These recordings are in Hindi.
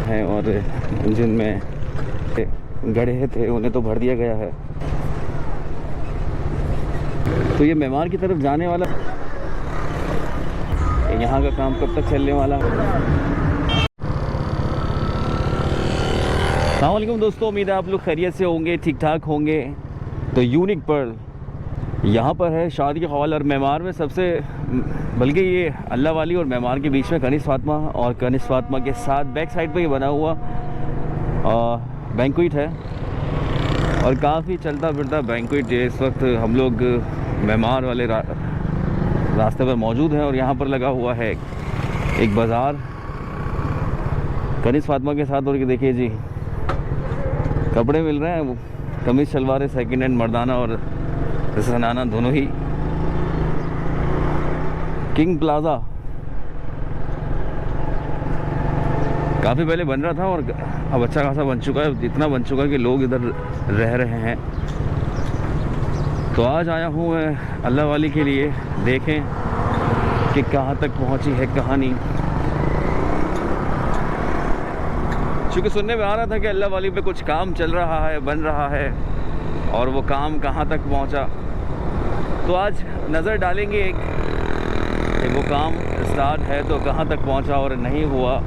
हैं और जिनमें गड्ढे थे उन्हें तो भर दिया गया है। तो ये मेमार की तरफ जाने वाला, यहाँ का काम कब तक चलने वाला है? अस्सलाम वालेकुम दोस्तों, उम्मीद है आप लोग खैरियत से होंगे, ठीक ठाक होंगे। तो यूनिक पर्ल यहाँ पर है शादी हॉल और मेमार में सबसे, बल्कि ये अल्लाह वाली और मेमार के बीच में कनिष्क फातिमा, और कनिष्क फातिमा के साथ बैक साइड पे ये बना हुआ बैंक्वेट है और काफ़ी चलता फिरता बैंक्वेट है। इस वक्त हम लोग मेमार वाले रास्ते पर मौजूद हैं और यहाँ पर लगा हुआ है एक बाज़ार कनिष्क फातिमा के साथ। और ये देखिए जी, कपड़े मिल रहे हैं, कमीज़ शलवार सेकंड हैंड मर्दाना और जनाना दोनों ही। किंग प्लाज़ा काफ़ी पहले बन रहा था और अब अच्छा खासा बन चुका है, इतना बन चुका है कि लोग इधर रह रहे हैं। तो आज आया हूँ मैं अल्लाह वाली के लिए, देखें कि कहाँ तक पहुँची है कहानी। क्योंकि सुनने में आ रहा था कि अल्लाह वाली पे कुछ काम चल रहा है, बन रहा है, और वो काम कहाँ तक पहुँचा। तो आज नज़र डालेंगे कि वो काम स्टार्ट है तो कहाँ तक पहुँचा, और नहीं हुआ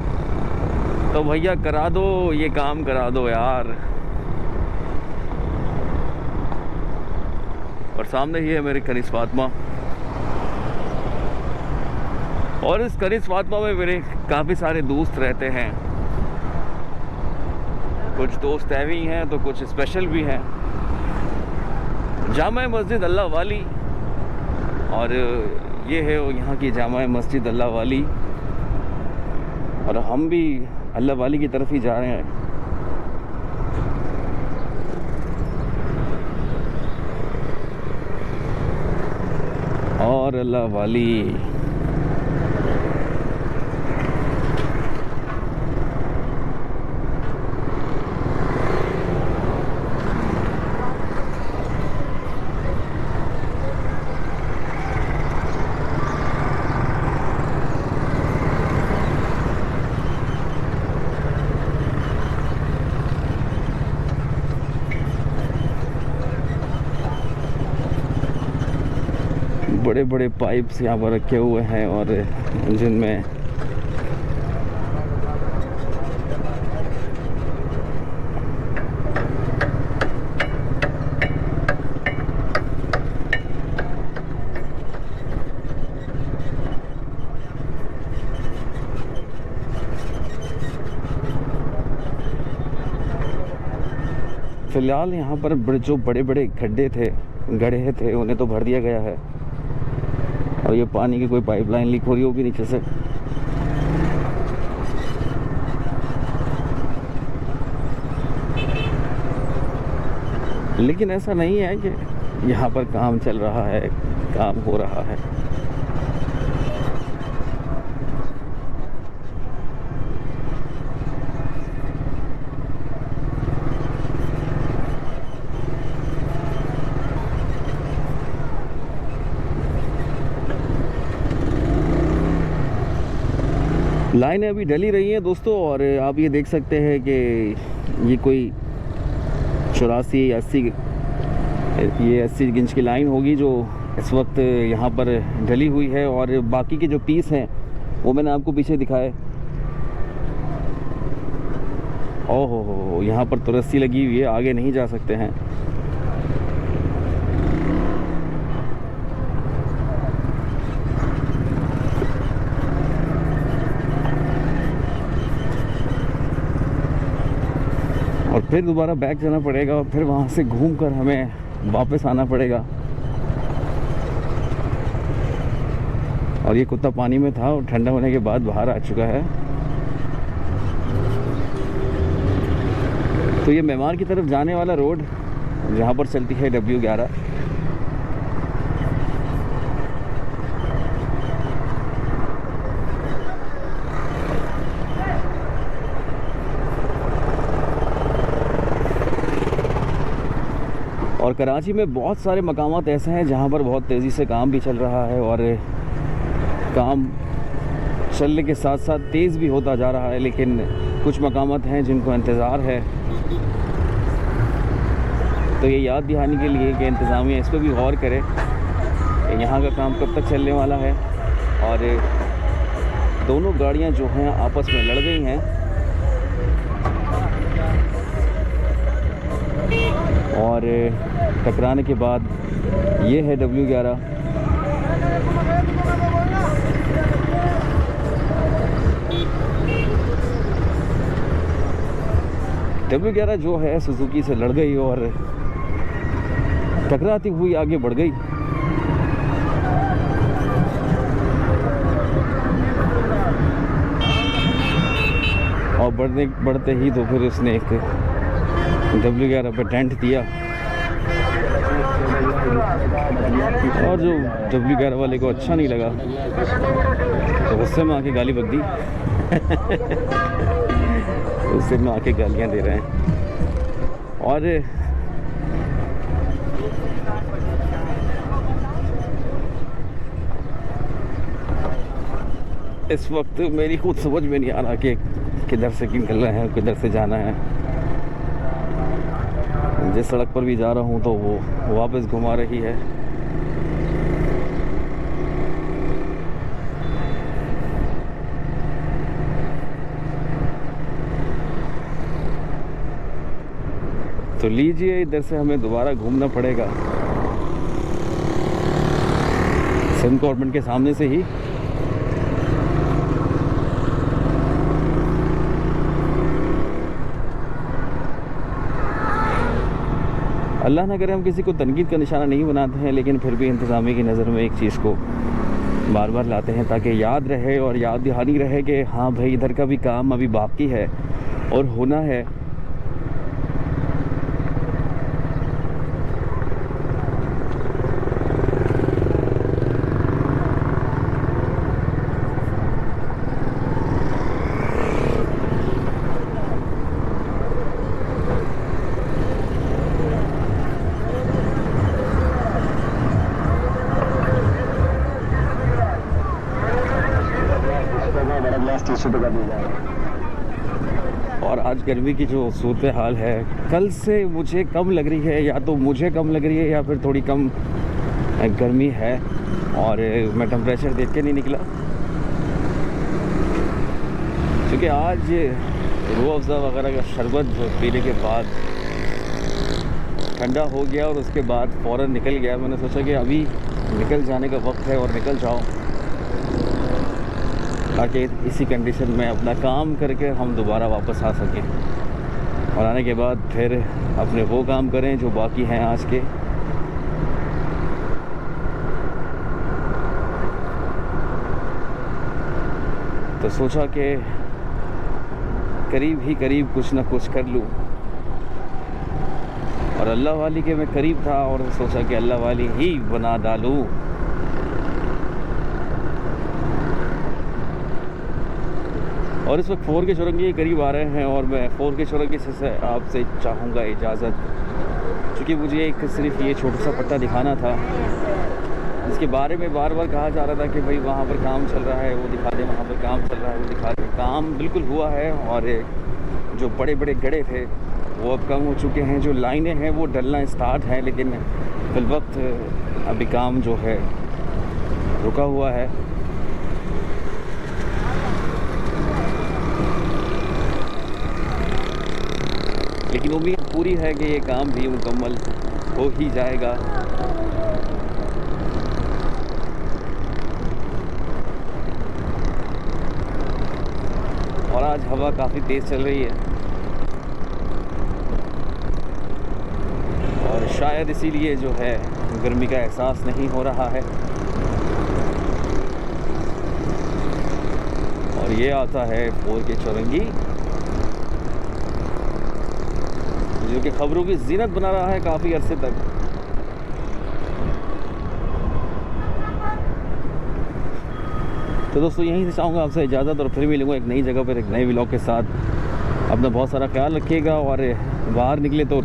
तो भैया करा दो, ये काम करा दो यार। और सामने ही है मेरी कनिष्क फातिमा, और इस कनिष्क फातिमा में मेरे काफ़ी सारे दोस्त रहते हैं। कुछ दोस्त ऐवी हैं तो कुछ स्पेशल भी हैं। जामा मस्जिद अल्लाह वाली, और ये है यहाँ की जामा मस्जिद अल्लाह वाली, और हम भी अल्लाह वाली की तरफ ही जा रहे हैं। और अल्लाह वाली बड़े बड़े पाइप्स यहाँ पर रखे हुए हैं और जिनमें फ़िलहाल यहाँ पर जो बड़े बड़े गड्ढे थे उन्हें तो भर दिया गया है, और ये पानी की कोई पाइपलाइन लीक हो रही होगी नीचे से। लेकिन ऐसा नहीं है कि यहाँ पर काम चल रहा है, काम हो रहा है। लाइनें अभी डली रही हैं दोस्तों, और आप ये देख सकते हैं कि ये कोई 84-80 ये 80 इंच की लाइन होगी जो इस वक्त यहाँ पर डली हुई है। और बाकी के जो पीस हैं वो मैंने आपको पीछे दिखाए। ओहो हो, यहाँ पर तो रस्सी लगी हुई है, आगे नहीं जा सकते हैं। और फिर दोबारा बैक जाना पड़ेगा और फिर वहाँ से घूमकर हमें वापस आना पड़ेगा। और ये कुत्ता पानी में था और ठंडा होने के बाद बाहर आ चुका है। तो ये मेमार की तरफ जाने वाला रोड जहाँ पर चलती है W11। और कराची में बहुत सारे मकामात ऐसे हैं जहाँ पर बहुत तेज़ी से काम भी चल रहा है, और काम चलने के साथ साथ तेज़ भी होता जा रहा है। लेकिन कुछ मकामात हैं जिनको इंतज़ार है, तो ये याद दिलाने के लिए कि इंतज़ामिया इस पर भी गौर करे कि यहाँ का काम कब तक चलने वाला है। और दोनों गाड़ियाँ जो हैं आपस में लड़ गई हैं और टकराने के बाद ये है W11। W11 जो है सुजुकी से लड़ गई और टकराती हुई आगे बढ़ गई। और बढ़ते ही तो फिर उसने एक W11 पे डेंट दिया और जो W11 वाले को अच्छा नहीं लगा तो गुस्से में आके गाली बक दी। गुस्से में आके गालियाँ दे रहे हैं। और इस वक्त मेरी खुद समझ में नहीं आ रहा कि किधर से निकलना है, किधर से जाना है। जिस सड़क पर भी जा रहा हूँ तो वो वापस घुमा रही है। तो लीजिए, इधर से हमें दोबारा घूमना पड़ेगा सिंध गवर्नमेंट के सामने से ही। अल्लाह ना करे हम किसी को तनकीद का निशाना नहीं बनाते हैं, लेकिन फिर भी इंतज़ामिया की नज़र में एक चीज़ को बार बार लाते हैं ताकि याद रहे और याद दहानी रहे कि हाँ भाई इधर का भी काम अभी बाकी है और होना है। और आज गर्मी की जो सूरत हाल है कल से मुझे कम लग रही है, या तो मुझे कम लग रही है या फिर थोड़ी कम गर्मी है। और मैं टेम्परेचर देख के नहीं निकला क्योंकि आज रूह अफ़ज़ा वगैरह का शरबत पीने के बाद ठंडा हो गया और उसके बाद फ़ौरन निकल गया। मैंने सोचा कि अभी निकल जाने का वक्त है और निकल जाओ ताकि इसी कंडीशन में अपना काम करके हम दोबारा वापस आ सकें और आने के बाद फिर अपने वो काम करें जो बाकी हैं आज के। तो सोचा कि करीब ही करीब कुछ ना कुछ कर लूँ और अल्लाह वाली के मैं करीब था और सोचा कि अल्लाह वाली ही बना डालूँ। और इस वक्त 4 के चौरंगी के करीब आ रहे हैं और मैं 4 के चौरंगी से आपसे चाहूँगा इजाज़त, क्योंकि मुझे एक सिर्फ ये छोटा सा पट्टा दिखाना था जिसके बारे में बार बार कहा जा रहा था कि भाई वहाँ पर काम चल रहा है वो दिखा दे, वहाँ पर काम चल रहा है वो दिखा दे। काम बिल्कुल हुआ है और जो बड़े बड़े गड्ढे थे वो अब कम हो चुके हैं, जो लाइनें हैं वो डलना स्टार्ट है, लेकिन फिलवक्त अभी काम जो है रुका हुआ है। लेकिन उम्मीद पूरी है कि ये काम भी मुकम्मल हो ही जाएगा। और आज हवा काफ़ी तेज़ चल रही है और शायद इसीलिए जो है गर्मी का एहसास नहीं हो रहा है। और ये आता है 4 के चौरंगी जो कि ख़बरों की ज़ीनत बना रहा है काफ़ी अरसे तक। तो दोस्तों यहीं से चाहूँगा आपसे इजाज़त और फिर मिलूँगा एक नई जगह पर एक नए व्लॉग के साथ। अपना बहुत सारा ख्याल रखिएगा और बाहर निकले तो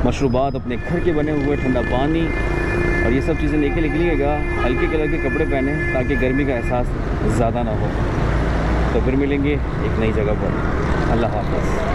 मशरूबात, अपने घर के बने हुए ठंडा पानी और ये सब चीज़ें लेके निकलिएगा। हल्के कलर के कपड़े पहने ताकि गर्मी का एहसास ज़्यादा ना हो। तो फिर मिलेंगे एक नई जगह पर। अल्लाह हाफ़िज़।